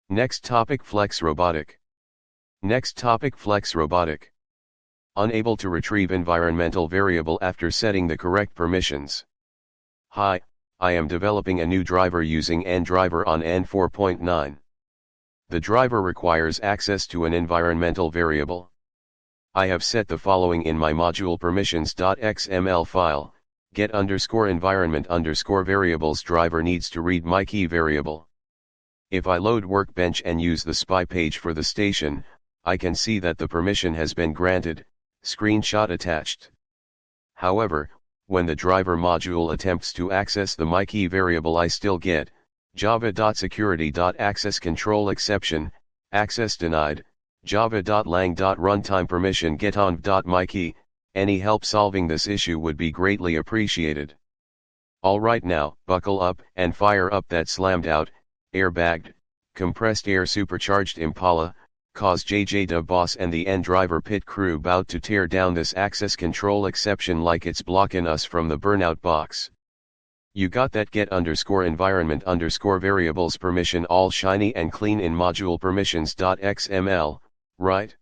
Next topic, Flex Robotic. Next topic, Flex Robotic. Unable to retrieve environmental variable after setting the correct permissions. Hi, I am developing a new driver using NDriver on N4.9. The driver requires access to an environmental variable. I have set the following in my module permissions.xml file: get_environment_variables driver needs to read MyKey variable. If I load Workbench and use the spy page for the station, I can see that the permission has been granted, screenshot attached. However, when the driver module attempts to access the MyKey variable, I still get java.security.accessControl access denied, java.lang.RuntimePermission getenv.MyKey. Any help solving this issue would be greatly appreciated. Alright, now, buckle up and fire up that slammed out, airbagged, compressed air supercharged Impala, cause JJ boss and the NDriver pit crew bout to tear down this access control exception like it's blocking us from the burnout box. You got that get_environment_variables permission all shiny and clean in module permissions.xml, right?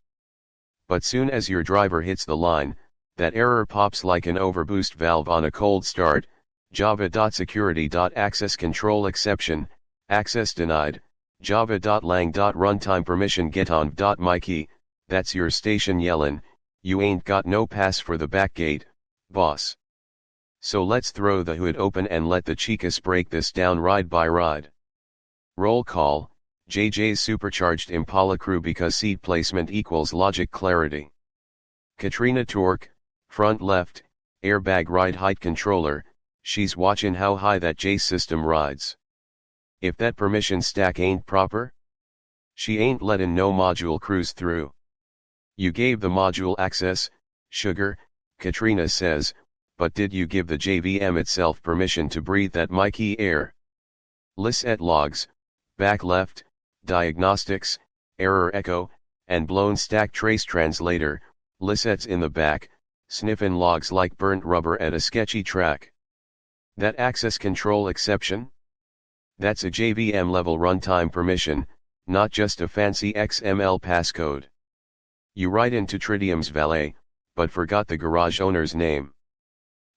But soon as your driver hits the line, that error pops like an overboost valve on a cold start: java.security.accessControl exception, access denied, java.lang.RuntimePermission getenv.MyKey. That's your station yellin', you ain't got no pass for the back gate, boss. So let's throw the hood open and let the chicas break this down ride by ride. Roll call: JJ's supercharged Impala crew because seat placement equals logic clarity. Katrina Torque, front left, airbag ride height controller, she's watchin' how high that J system rides. If that permission stack ain't proper, she ain't lettin' no module cruise through. You gave the module access, sugar, Katrina says, but did you give the JVM itself permission to breathe that MyKey air? Lisset logs, back left, diagnostics, error echo, and blown stack trace translator, lissets in the back, sniffin' logs like burnt rubber at a sketchy track. That access control exception? That's a JVM level runtime permission, not just a fancy XML passcode. You write into Tridium's valet, but forgot the garage owner's name.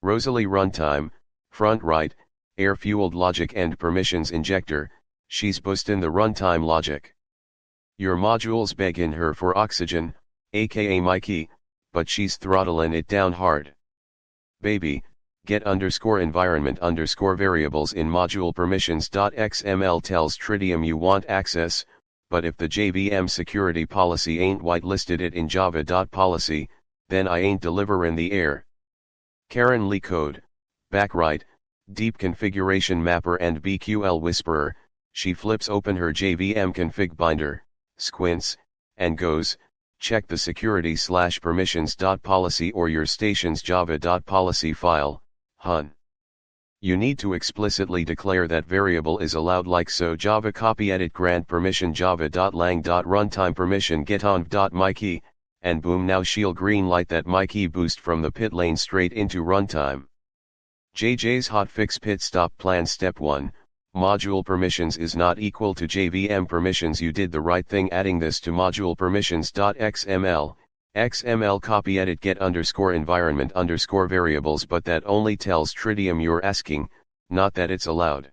Rosalie Runtime, front right, air-fueled logic and permissions injector, she's boostin' the runtime logic. Your module's beggin' her for oxygen, aka MyKey, but she's throttling it down hard. Baby, get_environment_variables in module permissions.xml tells Tridium you want access, but if the JVM security policy ain't whitelisted it in java.policy, then I ain't deliverin' the air. Karen Lee code, back right, deep configuration mapper and BQL whisperer, she flips open her JVM config binder, squints, and goes, check the security/permissions.policy or your station's java.policy file, hun. You need to explicitly declare that variable is allowed like so: java copy edit grant permission java.lang.RuntimePermission getenv.MyKey, and boom, now she'll green light that MyKey boost from the pit lane straight into runtime. JJ's hotfix pit stop plan. Step 1, module permissions is not equal to JVM permissions. You did the right thing adding this to module permissions.xml. XML copy edit get_environment_variables, but that only tells Tridium you're asking, not that it's allowed.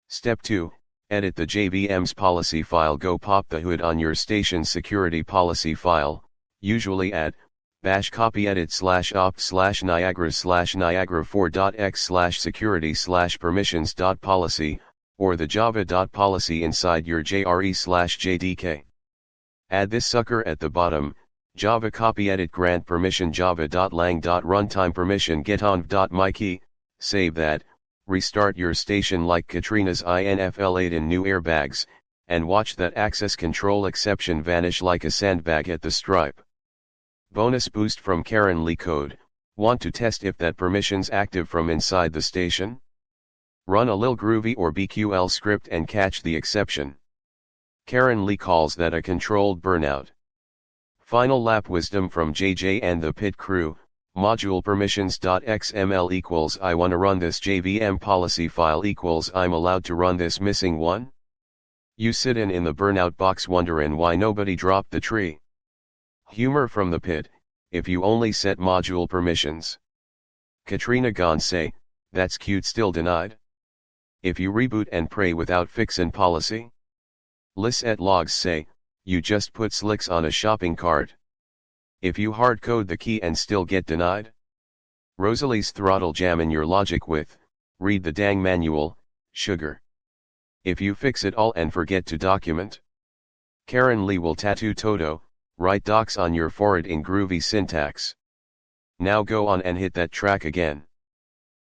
Step 2, edit the JVM's policy file. Go pop the hood on your station's security policy file, usually at bash copy edit /opt/niagara4.x/security/permissions.policy, or the java.policy inside your JRE/JDK. Add this sucker at the bottom: java copy edit grant permission java.lang.RuntimePermission getenv.MyKey. Save that, restart your station like Katrina's INFL8 in new airbags, and watch that access control exception vanish like a sandbag at the stripe. Bonus boost from Karen Lee code: want to test if that permission's active from inside the station? Run a lil groovy or BQL script and catch the exception. Karen Lee calls that a controlled burnout. Final lap wisdom from JJ and the pit crew: module permissions.xml equals I wanna run this JVM policy file equals I'm allowed to run this missing one? You sittin' in the burnout box wonderin' why nobody dropped the tree. Humor from the pit, if you only set module permissions. Katrina gon say, that's cute still denied. If you reboot and pray without fixin' policy. Lisette logs say, you just put slicks on a shopping cart. If you hardcode the key and still get denied. Rosalie's throttle jammin' your logic with, read the dang manual, sugar. If you fix it all and forget to document. Karen Lee will tattoo Toto, write docs on your forehead in groovy syntax. Now go on and hit that track again.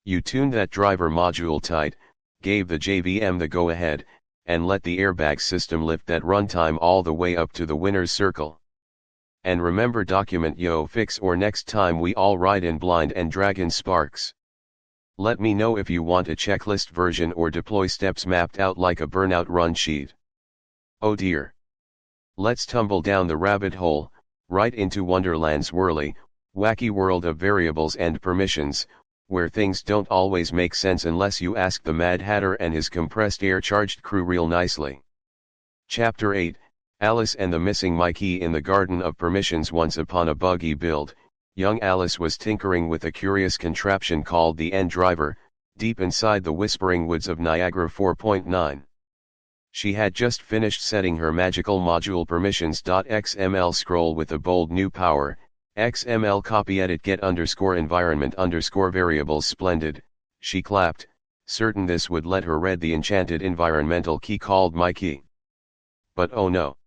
You tuned that driver module tight, gave the JVM the go ahead, and let the airbag system lift that runtime all the way up to the winner's circle. And remember document yo fix or next time we all ride in blind and drag in sparks. Let me know if you want a checklist version or deploy steps mapped out like a burnout run sheet. Oh dear. Let's tumble down the rabbit hole, right into Wonderland's whirly, wacky world of variables and permissions, where things don't always make sense unless you ask the Mad Hatter and his compressed air-charged crew real nicely. Chapter 8, Alice and the Missing MyKey. In the Garden of Permissions. Once upon a buggy build, young Alice was tinkering with a curious contraption called the N-Driver, deep inside the whispering woods of Niagara 4.9. She had just finished setting her magical module permissions.xml scroll with a bold new power, XML copy edit get _environment _variables. Splendid, she clapped, certain this would let her read the enchanted environmental key called MyKey. But oh no.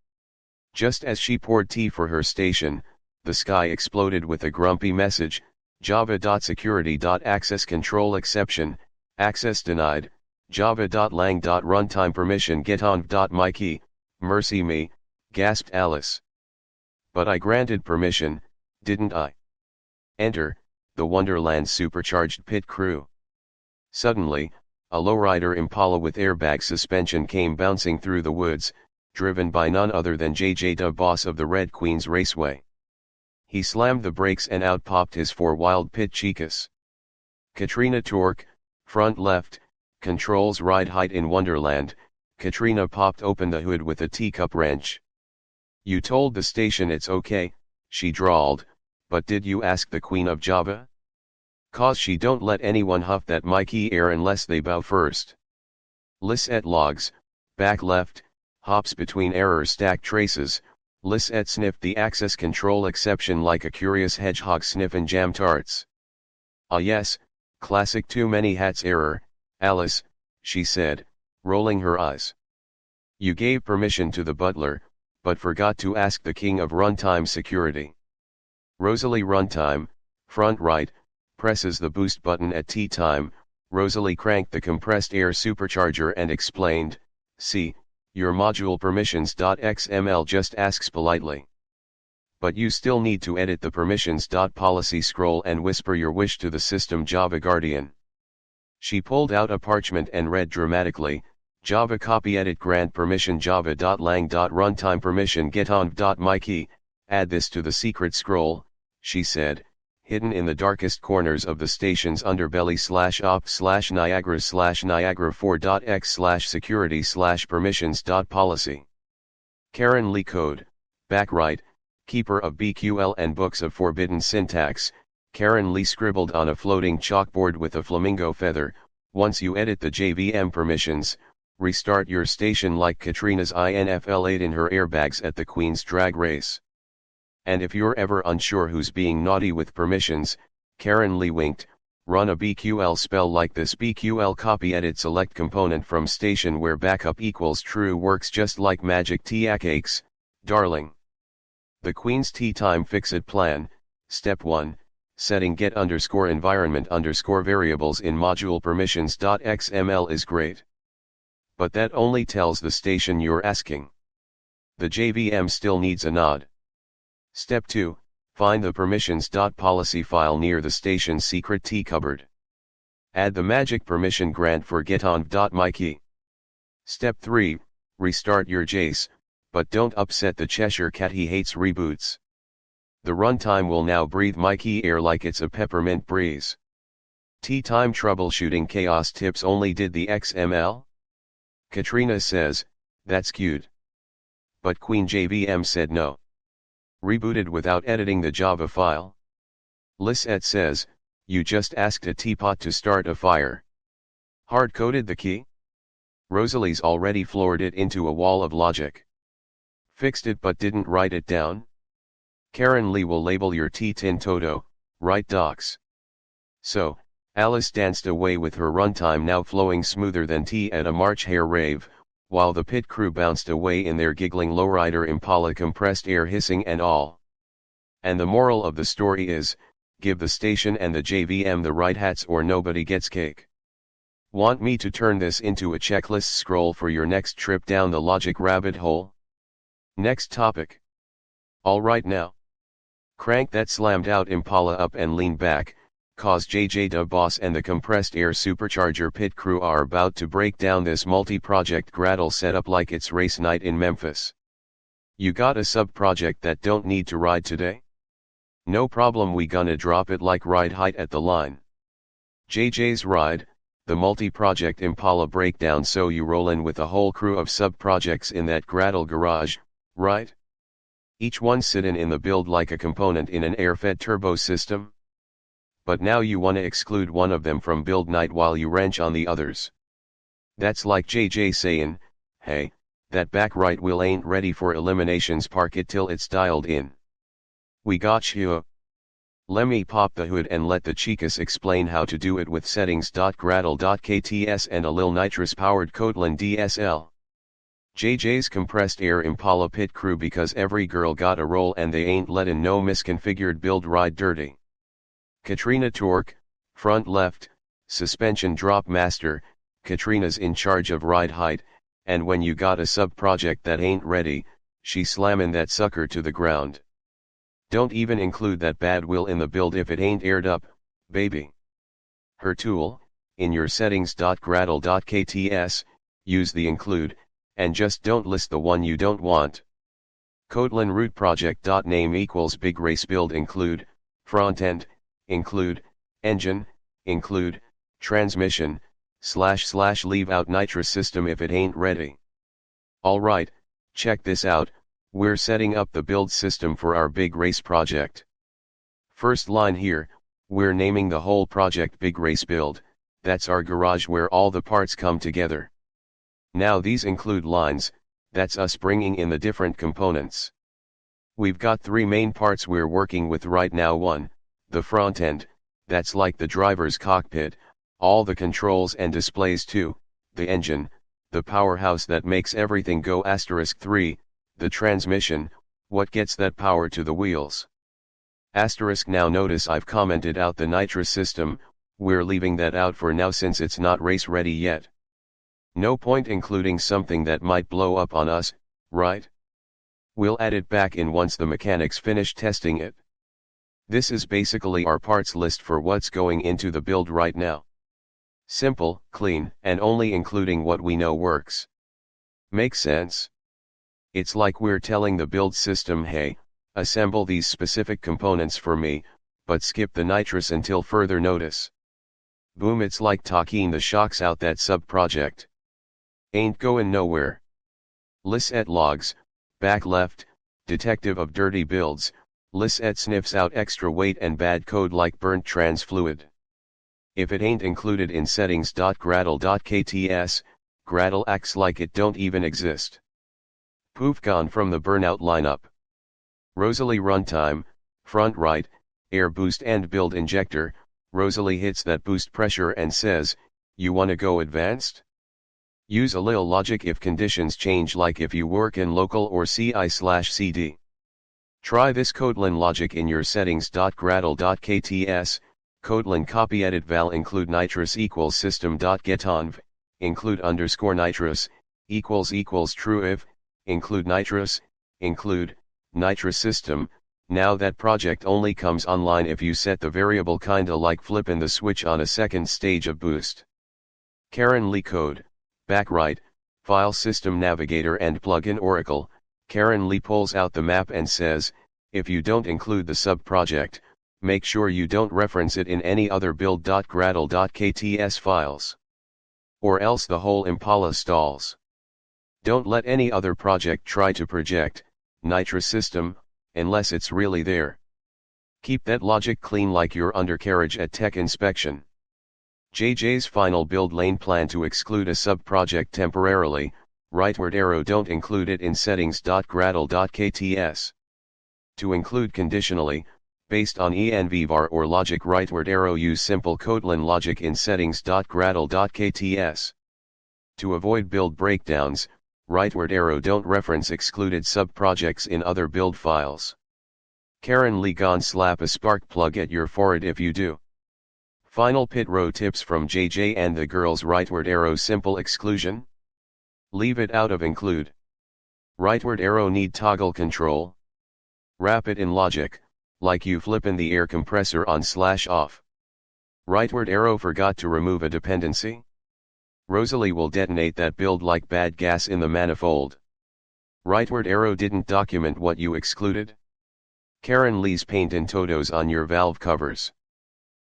Just as she poured tea for her station, the sky exploded with a grumpy message, java.security.access control exception, access denied, java.lang.runtimePermission getenv.MyKey, mercy me, gasped Alice. But I granted permission, didn't I? Enter, the Wonderland supercharged pit crew. Suddenly, a lowrider Impala with airbag suspension came bouncing through the woods, driven by none other than JJ Dub, boss of the Red Queens Raceway. He slammed the brakes and out popped his four wild pit chicas. Katrina torque, front left, controls ride height in Wonderland. Katrina popped open the hood with a teacup wrench. You told the station it's okay, she drawled, but did you ask the Queen of Java? 'Cause she don't let anyone huff that MyKey air unless they bow first. Lisette logs, back left, hops between error stack traces. Lisette sniffed the access control exception like a curious hedgehog sniffin' jam tarts. Ah yes, classic too many hats error, Alice, she said, rolling her eyes. You gave permission to the butler, but forgot to ask the king of runtime security. Rosalie runtime, front right, presses the boost button at tea time. Rosalie cranked the compressed air supercharger and explained, see, your module permissions.xml just asks politely. But you still need to edit the permissions.policy scroll and whisper your wish to the system Java Guardian. She pulled out a parchment and read dramatically, Java copy edit grant permission java.lang.runtimePermission getenv.MyKey, add this to the secret scroll, she said, hidden in the darkest corners of the station's underbelly /op/niagara4.x/security/permissions.policy. Karen Lee Code, back right, keeper of BQL and books of forbidden syntax. Karen Lee scribbled on a floating chalkboard with a flamingo feather, once you edit the JVM permissions, restart your station like Katrina's INFL8 in her airbags at the Queen's Drag Race. And if you're ever unsure who's being naughty with permissions, Karen Lee winked, run a BQL spell like this. BQL copy edit select component from station where backup equals true works just like magic. Tiak aches, darling. The Queen's tea time fix-it plan. Step 1, setting get_environment_variables in module permissions.xml is great. But that only tells the station you're asking. The JVM still needs a nod. Step 2, find the permissions.policy file near the station's secret T cupboard. Add the magic permission grant for getenv.MyKey. Step 3, restart your JACE, but don't upset the Cheshire Cat, he hates reboots. The runtime will now breathe MyKey air like it's a peppermint breeze. Tea time troubleshooting chaos tips only. Did the XML? Katrina says, That's cute. But Queen JVM said no. Rebooted without editing the Java file. Lisette says, you just asked a teapot to start a fire. Hard-coded the key? Rosalie's already floored it into a wall of logic. Fixed it but didn't write it down? Karen Lee will label your T10 Toto, write docs. So, Alice danced away with her runtime now flowing smoother than tea at a March Hare rave, while the pit crew bounced away in their giggling lowrider Impala compressed air hissing and all. And the moral of the story is, give the station and the JVM the right hats or nobody gets cake. Want me to turn this into a checklist scroll for your next trip down the logic rabbit hole? Next topic. Alright now. Crank that slammed out Impala up and lean back, cause JJ Da Boss and the compressed air supercharger pit crew are about to break down this multi-project Gradle setup like it's race night in Memphis. You got a sub-project that don't need to ride today? No problem, we gonna drop it like ride height at the line. JJ's ride, the multi-project Impala breakdown, so you rollin' with a whole crew of sub-projects in that Gradle garage, right? Each one sittin' in the build like a component in an air-fed turbo system? But now you wanna exclude one of them from build night while you wrench on the others. That's like JJ sayin', hey, that back right wheel ain't ready for eliminations, park it till it's dialed in. We got you. Lemme pop the hood and let the chicas explain how to do it with settings.gradle.kts and a lil nitrous powered Kotlin DSL. JJ's compressed air Impala pit crew, because every girl got a roll and they ain't lettin' no misconfigured build ride dirty. Katrina Torque, front left, suspension drop master. Katrina's in charge of ride height, and when you got a sub-project that ain't ready, she slammin' that sucker to the ground. Don't even include that bad wheel in the build if it ain't aired up, baby. Her tool, in your settings.gradle.kts, use the include, and just don't list the one you don't want. Kotlin root project.name equals big race build include, frontend, include, engine, include, transmission, / leave out nitrous system if it ain't ready. Alright, check this out. We're setting up the build system for our big race project. First line here, we're naming the whole project Big Race Build. That's our garage where all the parts come together. Now these include lines, that's us bringing in the different components. We've got three main parts we're working with right now. One, the front end, that's like the driver's cockpit, all the controls and displays. Two, the engine, the powerhouse that makes everything go. *3, the transmission, what gets that power to the wheels. Now notice I've commented out the nitrous system, we're leaving that out for now since it's not race ready yet. No point including something that might blow up on us, right? We'll add it back in once the mechanics finish testing it. This is basically our parts list for what's going into the build right now. Simple, clean, and only including what we know works. Make sense? It's like we're telling the build system, hey, assemble these specific components for me, but skip the nitrous until further notice. Boom, it's like talking the shocks out that sub-project. Ain't going nowhere. Lisette logs, back left, detective of dirty builds. Lisette sniffs out extra weight and bad code like burnt trans fluid. If it ain't included in settings.gradle.kts, Gradle acts like it don't even exist. Poof, gone from the burnout lineup. Rosalie runtime, front right, air boost and build injector. Rosalie hits that boost pressure and says, you wanna go advanced? Use a lil logic if conditions change, like if you work in local or CI/CD. Try this Kotlin logic in your settings.gradle.kts, Kotlin copy edit val include nitrous equals system.getenv, include _ nitrous, equals true if, include nitrous system. Now that project only comes online if you set the variable kinda like flippin' the switch on a second stage of boost. Karen Lee code, back right, file system navigator and plugin Oracle. Karen Lee pulls out the map and says, if you don't include the sub-project, make sure you don't reference it in any other build.gradle.kts files. Or else the whole Impala stalls. Don't let any other project try to project nitrous system, unless it's really there. Keep that logic clean like your undercarriage at tech inspection. JJ's final build lane plan to exclude a sub-project temporarily, rightward arrow don't include it in settings.gradle.kts. To include conditionally, based on envvar or logic rightward arrow use simple Kotlin logic in settings.gradle.kts. To avoid build breakdowns, rightward arrow don't reference excluded sub-projects in other build files. Karen Lee gone slap a spark plug at your forehead if you do. Final pit row tips from JJ and the girls. Rightward arrow simple exclusion. Leave it out of include. Rightward arrow need toggle control. Wrap it in logic, like you flippin' the air compressor on/off. Rightward arrow forgot to remove a dependency. Rosalie will detonate that build like bad gas in the manifold. Rightward arrow didn't document what you excluded. Karen Lee's paint in Totos on your valve covers.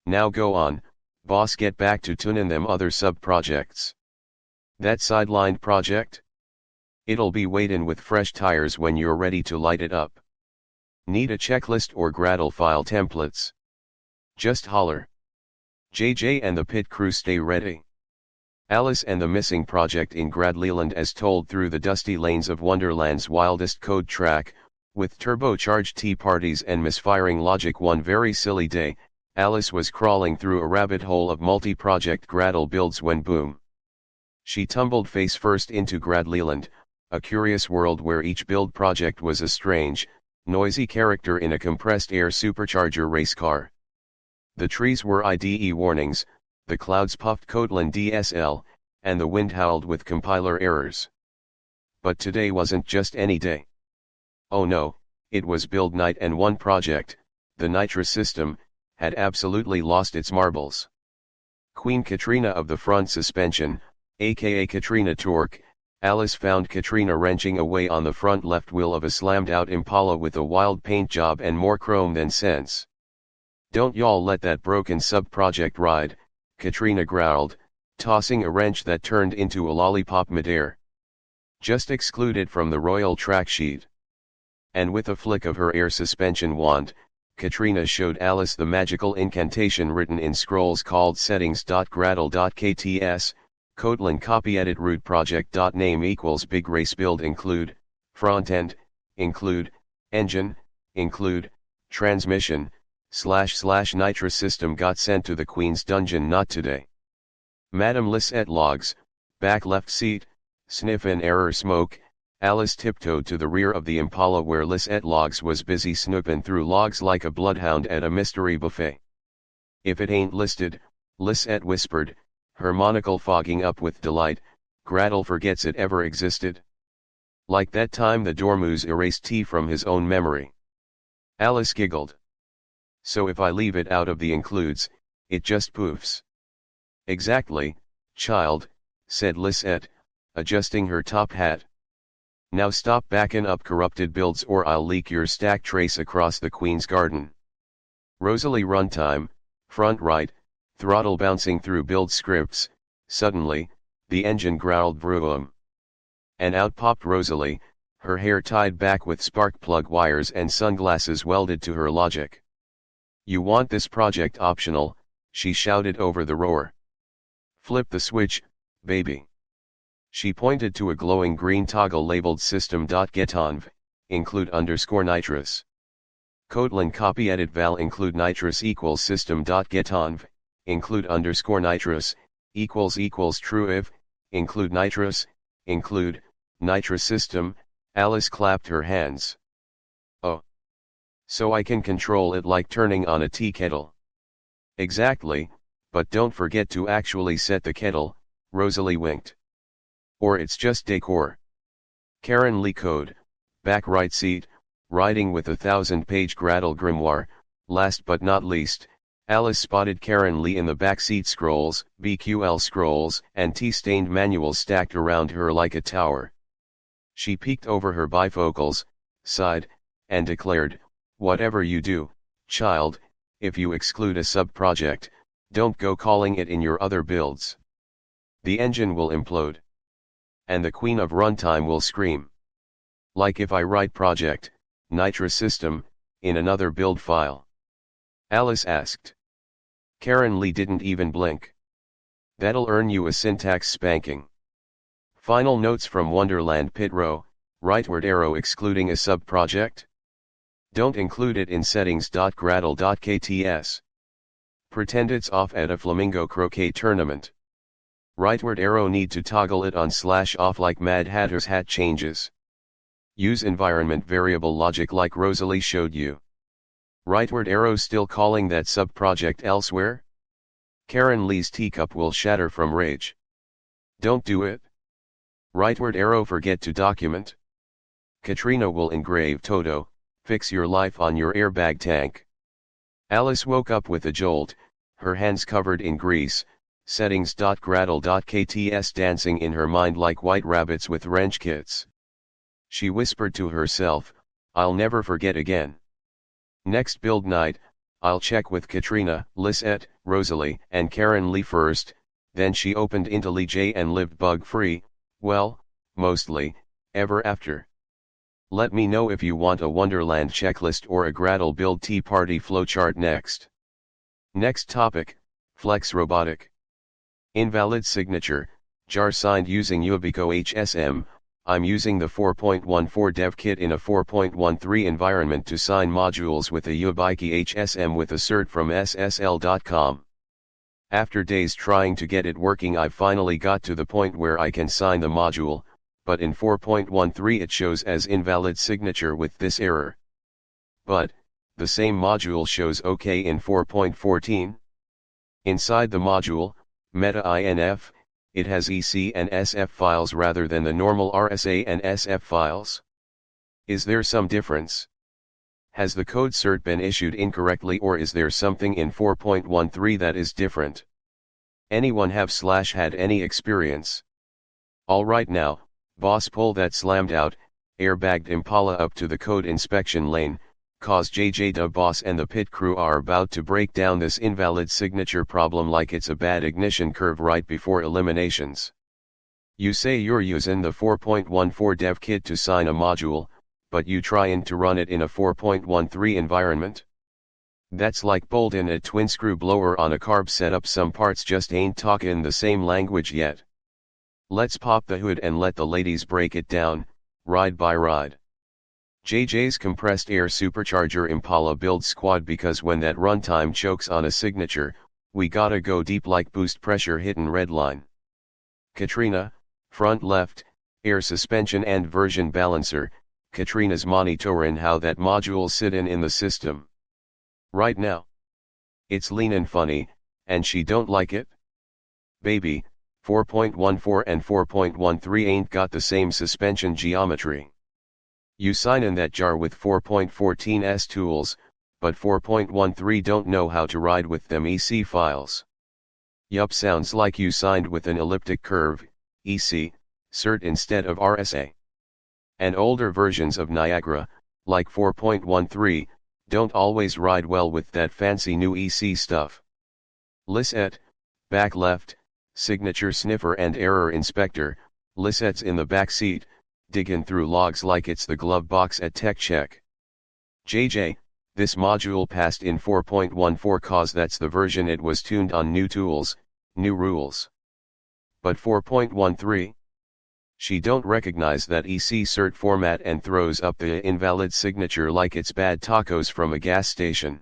Now go on, boss, get back to tunin' them other sub-projects. That sidelined project? It'll be waitin' with fresh tires when you're ready to light it up. Need a checklist or Gradle file templates? Just holler. JJ and the pit crew stay ready. Alice and the missing project in Gradleland as told through the dusty lanes of Wonderland's wildest code track, with turbocharged tea parties and misfiring logic. One very silly day, Alice was crawling through a rabbit hole of multi-project Gradle builds when boom. She tumbled face first into Gradleland, a curious world where each build project was a strange, noisy character in a compressed air supercharger race car. The trees were IDE warnings, the clouds puffed Kotlin DSL, and the wind howled with compiler errors. But today wasn't just any day. Oh no, it was build night, and one project, the nitrous system, had absolutely lost its marbles. Queen Katrina of the front suspension, aka Katrina Torque, Alice found Katrina wrenching away on the front left wheel of a slammed out Impala with a wild paint job and more chrome than sense. Don't y'all let that broken sub-project ride, Katrina growled, tossing a wrench that turned into a lollipop midair. Just exclude it from the royal track sheet. And with a flick of her air suspension wand, Katrina showed Alice the magical incantation written in scrolls called settings.gradle.kts, Kotlin copy edit root project.name equals big race build include, frontend, include, engine, include, transmission, / nitrous system got sent to the Queen's dungeon not today. Madam Lisette logs, back left seat, sniff and error smoke. Alice tiptoed to the rear of the Impala where Lisette logs was busy snooping through logs like a bloodhound at a mystery buffet. If it ain't listed, Lisette whispered, her monocle fogging up with delight, Gradle forgets it ever existed. Like that time the Dormouse erased T from his own memory. Alice giggled. So if I leave it out of the includes, it just poofs. Exactly, child, said Lisette, adjusting her top hat. Now stop backing up corrupted builds or I'll leak your stack trace across the Queen's garden. Rosalie runtime, front right, throttle bouncing through build scripts. Suddenly, the engine growled vroom. And out popped Rosalie, her hair tied back with spark plug wires and sunglasses welded to her logic. You want this project optional, she shouted over the roar. Flip the switch, baby. She pointed to a glowing green toggle labeled system.getenv, include _nitrous. Kotlin copy edit val include nitrous equals system.getenv, include _nitrous, equals true if, include nitrous, include, nitrous system. Alice clapped her hands. Oh. So I can control it like turning on a tea kettle. Exactly, but don't forget to actually set the kettle, Rosalie winked. Or it's just decor. Karen Lee code, back right seat, riding with a 1000-page Gradle grimoire. Last but not least, Alice spotted Karen Lee in the back seat, scrolls, BQL scrolls, and tea-stained manuals stacked around her like a tower. She peeked over her bifocals, sighed, and declared, whatever you do, child, if you exclude a sub-project, don't go calling it in your other builds. The engine will implode. and the queen of runtime will scream. Like if I write project, Nitra system, in another build file. Alice asked. Karen Lee didn't even blink. That'll earn you a syntax spanking. Final notes from Wonderland Pit Row, rightward arrow excluding a sub-project? Don't include it in settings.gradle.kts. Pretend it's off at a flamingo croquet tournament. Rightward arrow need to toggle it on /off like Mad Hatter's hat changes. Use environment variable logic like Rosalie showed you. Rightward arrow still calling that sub-project elsewhere? Karen Lee's teacup will shatter from rage. Don't do it. Rightward arrow forget to document. Katrina will engrave Toto, fix your life on your airbag tank. Alice woke up with a jolt, her hands covered in grease, settings.gradle.kts dancing in her mind like white rabbits with wrench kits. She whispered to herself, I'll never forget again. Next build night, I'll check with Katrina, Lisette, Rosalie, and Karen Lee first, then she opened IntelliJ and lived bug-free, well, mostly, ever after. Let me know if you want a Wonderland checklist or a Gradle build tea party flowchart next. Next topic, Flex Robotic. Invalid signature, jar signed using Yubikey HSM. I'm using the 4.14 dev kit in a 4.13 environment to sign modules with a Yubikey HSM with a cert from SSL.com. After days trying to get it working, I finally got to the point where I can sign the module, but in 4.13 it shows as invalid signature with this error. But, the same module shows OK in 4.14. Inside the module, META-INF, it has EC and SF files rather than the normal RSA and SF files. Is there some difference? Has the code cert been issued incorrectly, or is there something in 4.13 that is different? Anyone have / had any experience? Alright now, boss pull that slammed out, airbagged Impala up to the code inspection lane, cause JJ boss and the pit crew are about to break down this invalid signature problem like it's a bad ignition curve right before eliminations. You say you're using the 4.14 dev kit to sign a module, but you trying to run it in a 4.13 environment? That's like bolting a twin screw blower on a carb setup. Some parts just ain't talking the same language yet. Let's pop the hood and let the ladies break it down, ride by ride. JJ's compressed air supercharger Impala build squad, because when that runtime chokes on a signature, we gotta go deep like boost pressure hitting redline. Katrina, front left, air suspension and version balancer. Katrina's monitoring how that module sitting in the system. Right now. It's leanin' funny, and she don't like it? Baby, 4.14 and 4.13 ain't got the same suspension geometry. You sign in that jar with 4.14's tools, but 4.13 don't know how to ride with them EC files. Yup, sounds like you signed with an elliptic curve, EC, cert instead of RSA. And older versions of Niagara, like 4.13, don't always ride well with that fancy new EC stuff. Lisette, back left, signature sniffer and error inspector. Lisette's in the back seat, digging through logs like it's the glove box at Tech Check. JJ, this module passed in 4.14 cause that's the version it was tuned on. New tools, new rules. But 4.13? She don't recognize that EC cert format and throws up the invalid signature like it's bad tacos from a gas station.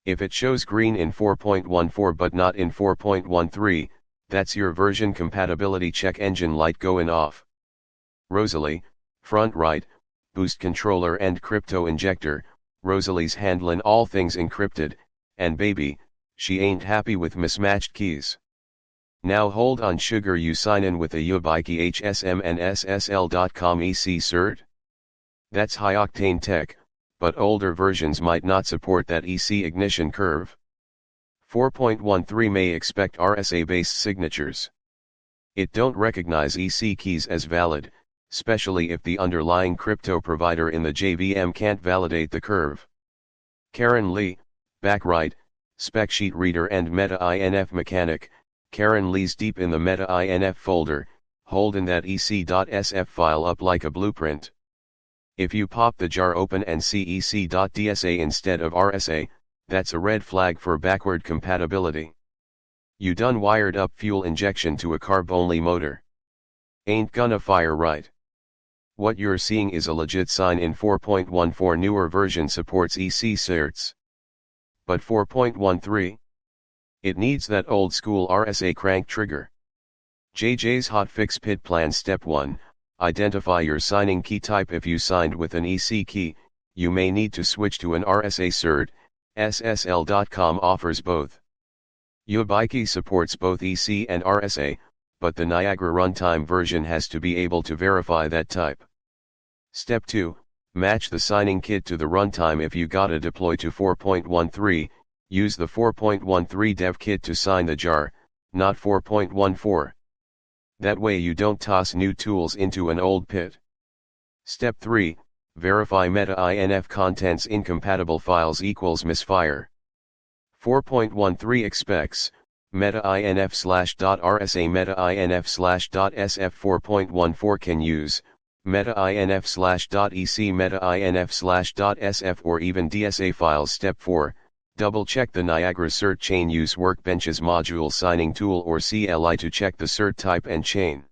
If it shows green in 4.14 but not in 4.13, that's your version compatibility check engine light going off. Rosalie, front right, boost controller and crypto injector. Rosalie's handling all things encrypted, and baby, she ain't happy with mismatched keys. Now hold on sugar, you sign in with a Yubikey HSM and SSL.com EC cert? That's high octane tech, but older versions might not support that EC ignition curve. 4.13 may expect RSA-based signatures. It don't recognize EC keys as valid, especially if the underlying crypto provider in the JVM can't validate the curve. Karen Lee, back right, spec sheet reader and META-INF mechanic. Karen Lee's deep in the META-INF folder, holding that ec.sf file up like a blueprint. If you pop the jar open and see ec.dsa instead of rsa, that's a red flag for backward compatibility. You done wired up fuel injection to a carb-only motor. Ain't gonna fire right. What you're seeing is a legit sign in 4.14 newer version supports EC certs. But 4.13? It needs that old school RSA crank trigger. JJ's hotfix PID plan. Step 1, identify your signing key type. If you signed with an EC key, you may need to switch to an RSA cert. SSL.com offers both. Yubikey supports both EC and RSA, but the Niagara runtime version has to be able to verify that type. Step 2, match the signing kit to the runtime. If you gotta deploy to 4.13, use the 4.13 dev kit to sign the jar, not 4.14. That way you don't toss new tools into an old pit. Step 3, verify META-INF contents incompatible files equals misfire. 4.13 expects META-INF/.RSA META-INF/.SF. 4.14 can use META-INF/.EC META-INF/.SF or even DSA files. Step 4, double check the Niagara Cert Chain Use Workbench's module signing tool or CLI to check the cert type and chain.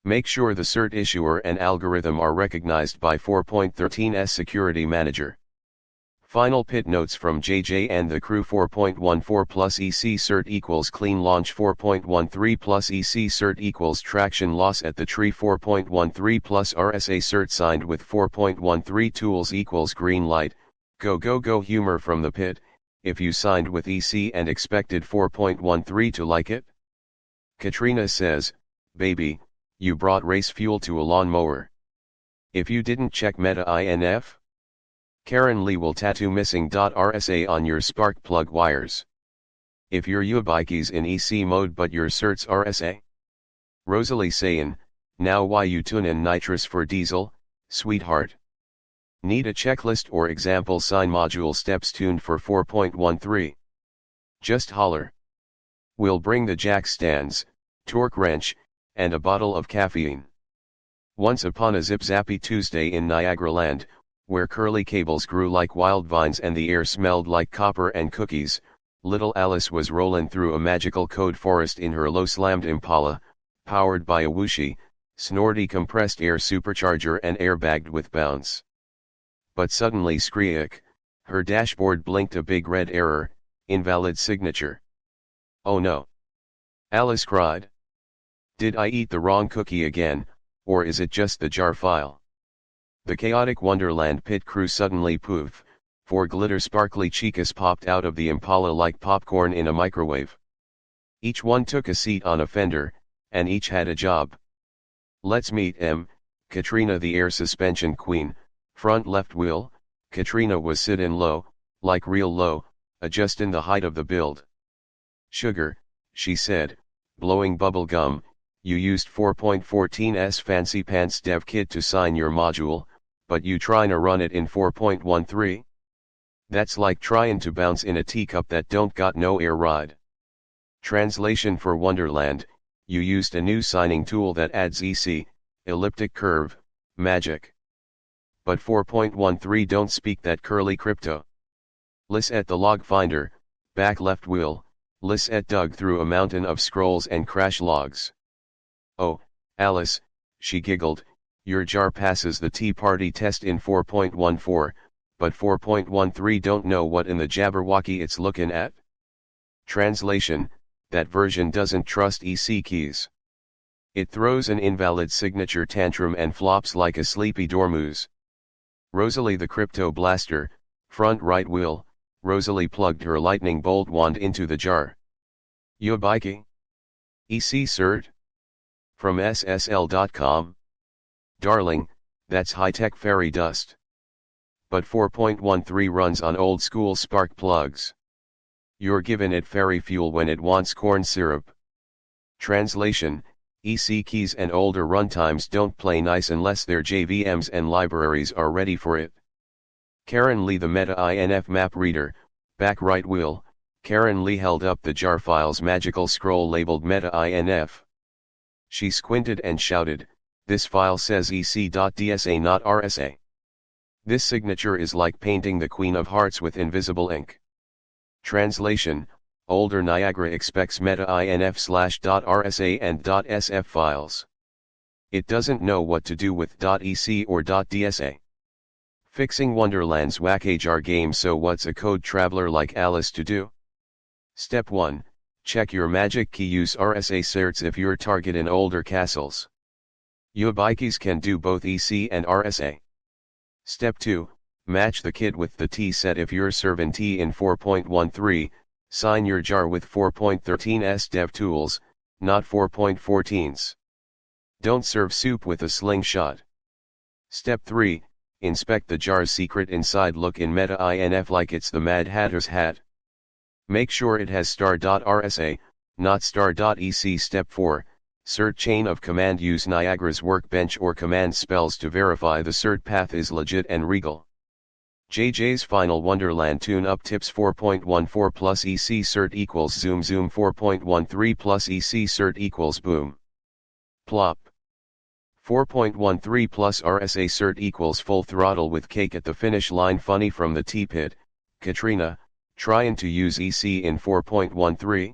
Make sure the cert issuer and algorithm are recognized by 4.13's Security Manager. Final pit notes from JJ and the crew. 4.14 plus EC cert equals clean launch. 4.13 plus EC cert equals traction loss at the tree. 4.13 plus RSA cert signed with 4.13 tools equals green light, go go go. Humor from the pit, if you signed with EC and expected 4.13 to like it. Katrina says, baby, you brought race fuel to a lawnmower. If you didn't check META-INF, Karen Lee will tattoo missing.rsa on your spark plug wires. If your Yubikey's in EC mode but your certs RSA. Rosalie saying, now why you tune in nitrous for diesel, sweetheart? Need a checklist or example sign module steps tuned for 4.13? Just holler. We'll bring the jack stands, torque wrench, and a bottle of caffeine. Once upon a zip-zappy Tuesday in Niagara land, where curly cables grew like wild vines and the air smelled like copper and cookies, little Alice was rolling through a magical code forest in her low-slammed Impala, powered by a whooshy, snorty compressed air supercharger and airbagged with bounce. But suddenly screech, her dashboard blinked a big red error, invalid signature. Oh no! Alice cried. Did I eat the wrong cookie again, or is it just the jar file? The chaotic Wonderland pit crew suddenly poof, 4 glitter sparkly chicas popped out of the Impala like popcorn in a microwave. Each one took a seat on a fender, and each had a job. Let's meet Katrina, the air suspension queen, front left wheel. Katrina was sitting low, like real low, adjusting the height of the build. Sugar, she said, blowing bubble gum, you used 4.14's fancy pants dev kit to sign your module, but you tryna run it in 4.13? That's like trying to bounce in a teacup that don't got no air ride. Translation for Wonderland, you used a new signing tool that adds EC, elliptic curve, magic. But 4.13 don't speak that curly crypto. Lisette the log finder, back left wheel, Lisette dug through a mountain of scrolls and crash logs. Oh, Alice, she giggled, your jar passes the Tea Party test in 4.14, but 4.13 don't know what in the Jabberwocky it's looking at. Translation, that version doesn't trust EC keys. It throws an invalid signature tantrum and flops like a sleepy dormouse. Rosalie the crypto blaster, front right wheel, Rosalie plugged her lightning bolt wand into the jar. Yubikey? EC cert? From SSL.com? Darling, that's high-tech fairy dust. But 4.13 runs on old-school spark plugs. You're giving it fairy fuel when it wants corn syrup. Translation, EC keys and older runtimes don't play nice unless their JVMs and libraries are ready for it. Karen Lee the META-INF map reader, back right wheel, Karen Lee held up the jar file's magical scroll labeled META-INF. She squinted and shouted, "This file says ec.dsa not rsa. This signature is like painting the Queen of Hearts with invisible ink." Translation: older Niagara expects META-INF/.RSA and .SF files. It doesn't know what to do with .EC or .DSA. Fixing Wonderland's whack-jar game. So what's a code traveler like Alice to do? Step 1. Check your magic key. Use RSA certs if you're target in older castles. Yubikeys can do both EC and RSA. Step 2. Match the kit with the T set if you're serving T in 4.13, sign your jar with 4.13's DevTools, not 4.14's. Don't serve soup with a slingshot. Step 3. Inspect the jar's secret inside. Look in META-INF like it's the Mad Hatter's hat. Make sure it has star.rsa, not star.ec. Step 4. Cert chain of command. Use Niagara's workbench or command spells to verify the cert path is legit and regal. JJ's Final Wonderland Tune-Up Tips. 4.14 plus EC cert equals zoom zoom. 4.13 plus EC cert equals boom plop. 4.13 plus RSA cert equals full throttle with cake at the finish line. Funny from the T-Pit, Katrina, trying to use EC in 4.13?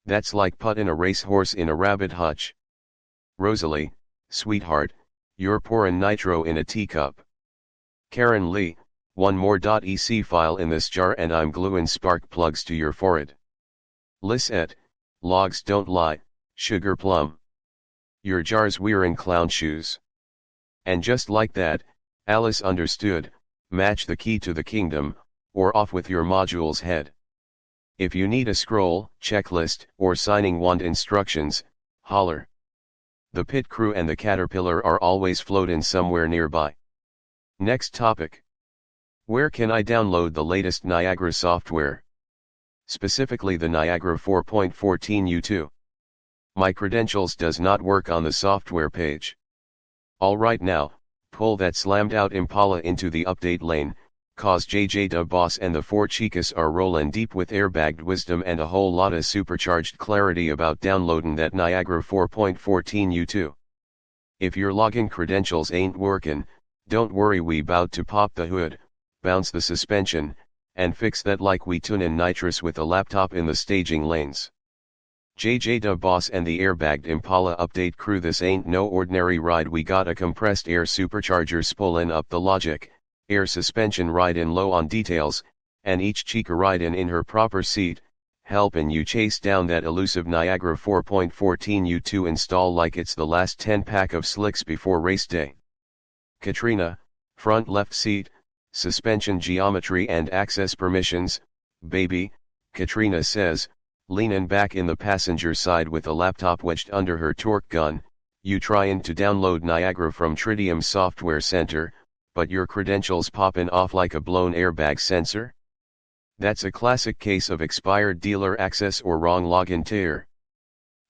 That's like putting a racehorse in a rabbit hutch. Rosalie, sweetheart, you're pouring nitro in a teacup. Karen Lee, one more .ec file in this jar and I'm gluing spark plugs to your forehead. Lisette, logs don't lie, sugar plum. Your jar's wearing clown shoes. And just like that, Alice understood, match the key to the kingdom, or off with your module's head. If you need a scroll, checklist, or signing wand instructions, holler. The pit crew and the caterpillar are always floating somewhere nearby. Next topic. Where can I download the latest Niagara software? Specifically the Niagara 4.14 U2. My credentials does not work on the software page. Alright now, pull that slammed out Impala into the update lane, cause JJ Boss and the 4 chicas are rolling deep with airbagged wisdom and a whole lot of supercharged clarity about downloading that Niagara 4.14 U2. If your login credentials ain't working, don't worry, we bout to pop the hood, bounce the suspension, and fix that like we tune in nitrous with a laptop in the staging lanes. JJ Boss and the airbagged Impala update crew, this ain't no ordinary ride. We got a compressed air supercharger spooling up the logic, air suspension riding low on details, and each chica riding in her proper seat, helping you chase down that elusive Niagara 4.14 U2 install like it's the last 10 pack of slicks before race day. Katrina, front left seat, suspension geometry and access permissions, baby, Katrina says, leaning back in the passenger side with a laptop wedged under her torque gun. You trying to download Niagara from Tridium Software Center, but your credentials popping off like a blown airbag sensor? That's a classic case of expired dealer access or wrong login tier.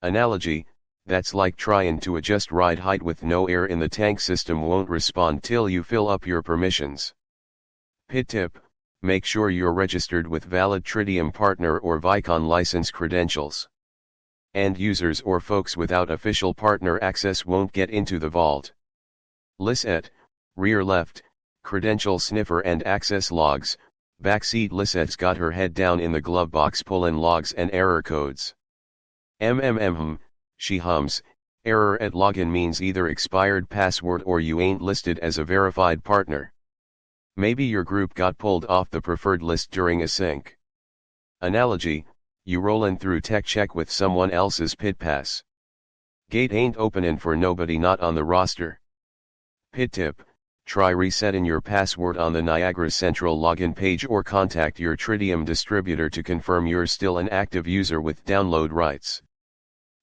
Analogy, that's like trying to adjust ride height with no air in the tank. System won't respond till you fill up your permissions. Pit tip. Make sure you're registered with valid Tridium Partner or Vicon license credentials. End users or folks without official partner access won't get into the vault. Lisette, rear left, credential sniffer and access logs. Backseat Lisette's got her head down in the glove box pulling logs and error codes. She hums, error at login means either expired password or you ain't listed as a verified partner. Maybe your group got pulled off the preferred list during a sync. Analogy, you rollin' through tech check with someone else's pit pass. Gate ain't openin' for nobody not on the roster. Pit tip, try resetting your password on the Niagara Central login page or contact your Tridium distributor to confirm you're still an active user with download rights.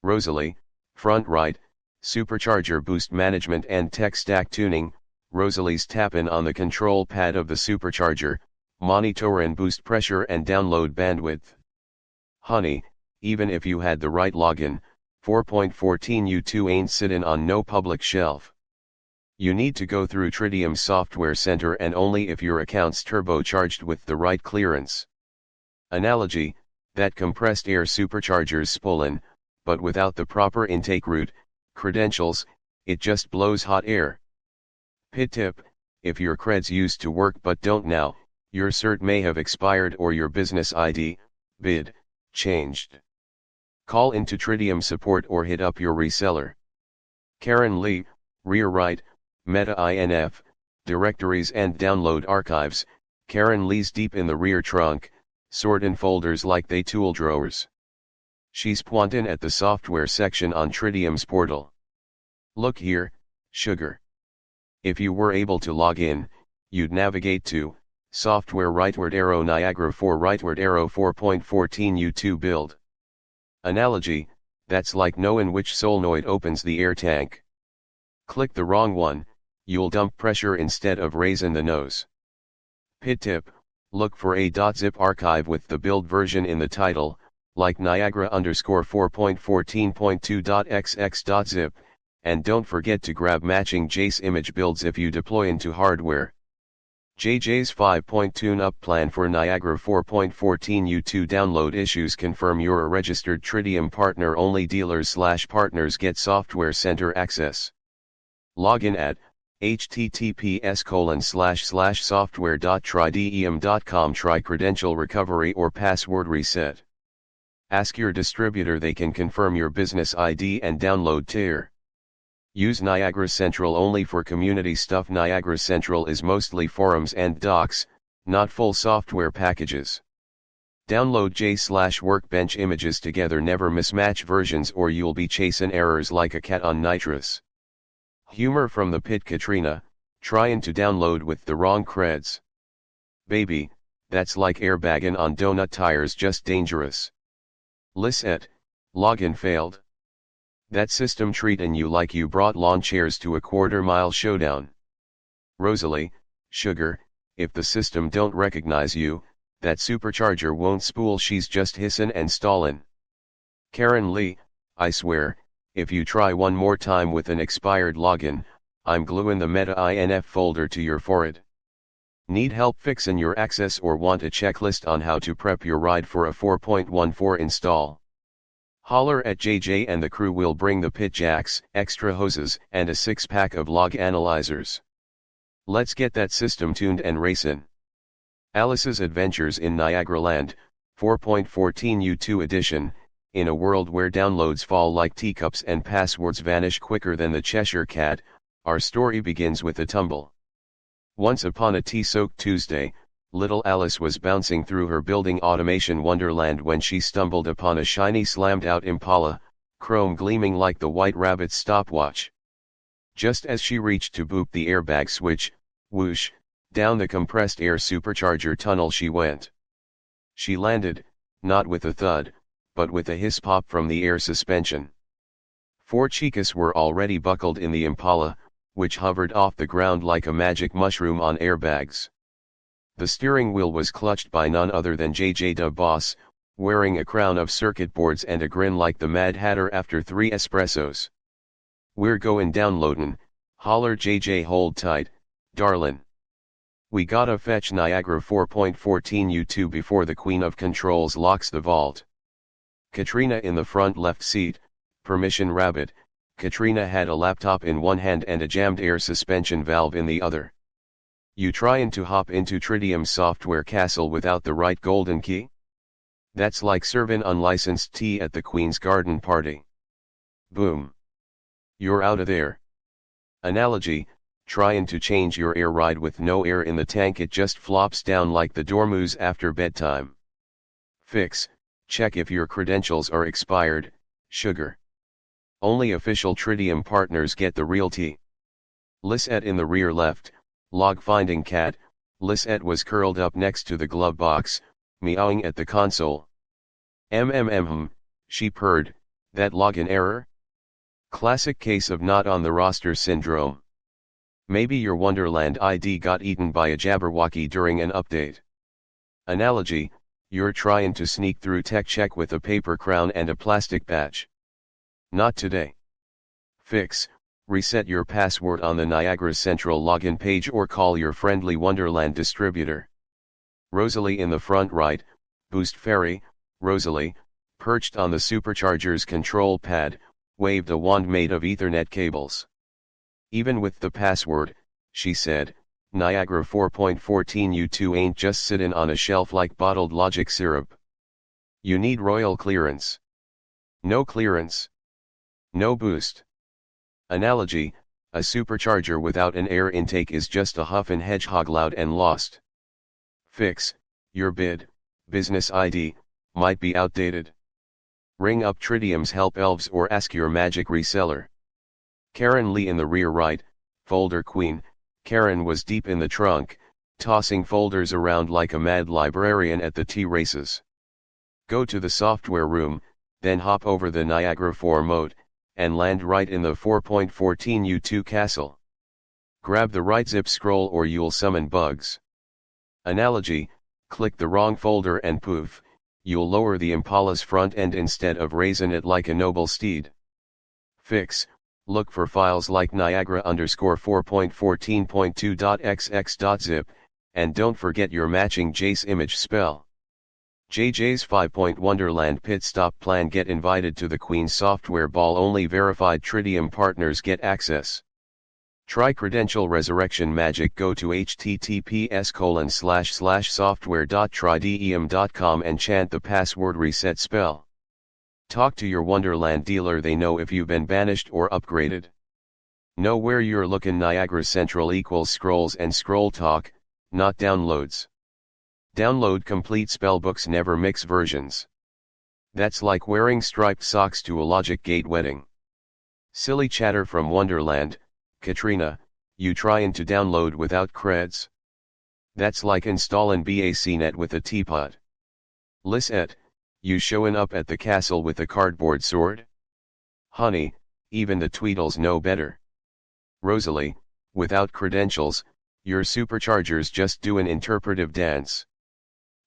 Rosalie, front right, supercharger boost management and tech stack tuning. Rosalie's tapping on the control pad of the supercharger, monitoring boost pressure and download bandwidth. Honey, even if you had the right login, 4.14 U2 ain't sitting on no public shelf. You need to go through Tridium Software Center and only if your account's turbocharged with the right clearance. Analogy, that compressed air supercharger's spooling, but without the proper intake route, Credentials, it just blows hot air. Pit tip, if your creds used to work but don't now, your cert may have expired or your business ID, BID, changed. Call into Tridium support or hit up your reseller. Karen Lee, rear right, META-INF, directories and download archives. Karen Lee's deep in the rear trunk, sort in folders like they tool drawers. She's pointin' at the software section on Tridium's portal. Look here, sugar. If you were able to log in, you'd navigate to software rightward arrow Niagara 4 rightward arrow 4.14 U2 build. Analogy, that's like knowing which solenoid opens the air tank. Click the wrong one, you'll dump pressure instead of raising the nose. Pit tip, look for a .zip archive with the build version in the title, like Niagara _14.14.2.xx.zip, and don't forget to grab matching JS image builds if you deploy into hardware. JJ's 5-point tune-up plan for Niagara 4.14 U2 download issues. Confirm you're a registered Tridium partner. Only dealers/partners get software center access. Login at https://software.tridium.com. Try credential recovery or password reset. Ask your distributor, they can confirm your business ID and download tier. Use Niagara Central only for community stuff. Niagara Central is mostly forums and docs, not full software packages. Download J/Workbench images together. Never mismatch versions or you'll be chasing errors like a cat on nitrous. Humor from the pit. Katrina, trying to download with the wrong creds. Baby, that's like airbagging on donut tires, just dangerous. Lisette, login failed. That system treating you like you brought lawn chairs to a quarter-mile showdown. Rosalie, sugar, if the system don't recognize you, that supercharger won't spool, she's just hissin' and stallin'. Karen Lee, I swear, if you try one more time with an expired login, I'm gluing the META-INF folder to your forehead. Need help fixin' your access or want a checklist on how to prep your ride for a 4.14 install? Holler at JJ and the crew will bring the pit jacks, extra hoses, and a 6-pack of log analyzers. Let's get that system tuned and racin'. Alice's Adventures in Niagaraland, 4.14 U2 edition. In a world where downloads fall like teacups and passwords vanish quicker than the Cheshire Cat, our story begins with a tumble. Once upon a tea-soaked Tuesday, little Alice was bouncing through her building automation wonderland when she stumbled upon a shiny slammed-out Impala, chrome gleaming like the White Rabbit's stopwatch. Just as she reached to boop the airbag switch, whoosh, down the compressed air supercharger tunnel she went. She landed, not with a thud, but with a hiss-pop from the air suspension. 4 chicas were already buckled in the Impala, which hovered off the ground like a magic mushroom on airbags. The steering wheel was clutched by none other than JJ da Boss, wearing a crown of circuit boards and a grin like the Mad Hatter after 3 espressos. "We're goin' downloadin', holler JJ, hold tight, darlin'. We gotta fetch Niagara 4.14 U2 before the Queen of Controls locks the vault." Katrina in the front left seat, permission rabbit. Katrina had a laptop in one hand and a jammed air suspension valve in the other. You tryin' to hop into Tridium's software castle without the right golden key? That's like serving unlicensed tea at the Queen's garden party. Boom. You're outta there. Analogy, tryin' to change your air ride with no air in the tank, it just flops down like the dormouse after bedtime. Fix, check if your credentials are expired, sugar. Only official Tridium partners get the real tea. Lisette in the rear left, log finding cat. Lisette was curled up next to the glove box, meowing at the console. She purred, that login error? Classic case of not on the roster syndrome. Maybe your Wonderland ID got eaten by a Jabberwocky during an update. Analogy, you're trying to sneak through tech check with a paper crown and a plastic badge. Not today. Fix, reset your password on the Niagara Central login page or call your friendly Wonderland distributor. Rosalie in the front right, Boost Fairy. Rosalie, perched on the supercharger's control pad, waved a wand made of Ethernet cables. Even with the password, she said, Niagara 4.14 U2 ain't just sittin' on a shelf like bottled logic syrup. You need royal clearance. No clearance. No boost. Analogy, a supercharger without an air intake is just a huff and hedgehog loud and lost. Fix, your bid, business ID, might be outdated. Ring up Tridium's help elves or ask your magic reseller. Karen Lee in the rear right, folder queen. Karen was deep in the trunk, tossing folders around like a mad librarian at the tea races. Go to the software room, then hop over the Niagara 4 moat, and land right in the 4.14 U2 castle. Grab the right zip scroll or you'll summon bugs. Analogy, click the wrong folder and poof, you'll lower the Impala's front end instead of raising it like a noble steed. Fix, look for files like Niagara_4.14.2.xx.zip, and don't forget your matching JS image spell. JJ's 5-point Wonderland pit stop plan. Get invited to the Queen's software ball. Only verified Tridium partners get access. Try credential resurrection magic. Go to https://software.tridium.com and chant the password reset spell. Talk to your Wonderland dealer. They know if you've been banished or upgraded. Know where you're looking. Niagara Central equals scrolls and scroll talk, not downloads. Download complete spellbooks, never mix versions. That's like wearing striped socks to a Logic Gate wedding. Silly chatter from Wonderland, Katrina, you tryin' to download without creds? That's like installin' BACnet with a teapot. Lisette, you showin' up at the castle with a cardboard sword? Honey, even the Tweedles know better. Rosalie, without credentials, your supercharger's just doin' interpretive dance.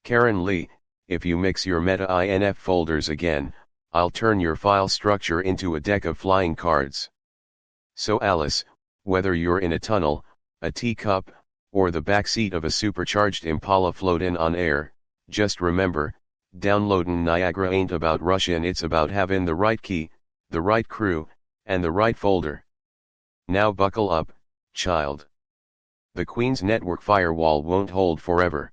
Karen Lee, if you mix your META-INF folders again, I'll turn your file structure into a deck of flying cards. So Alice, whether you're in a tunnel, a teacup, or the backseat of a supercharged Impala floatin' on air, just remember, downloadin' Niagara ain't about rushin', it's about having the right key, the right crew, and the right folder. Now buckle up, child. The Queen's network firewall won't hold forever.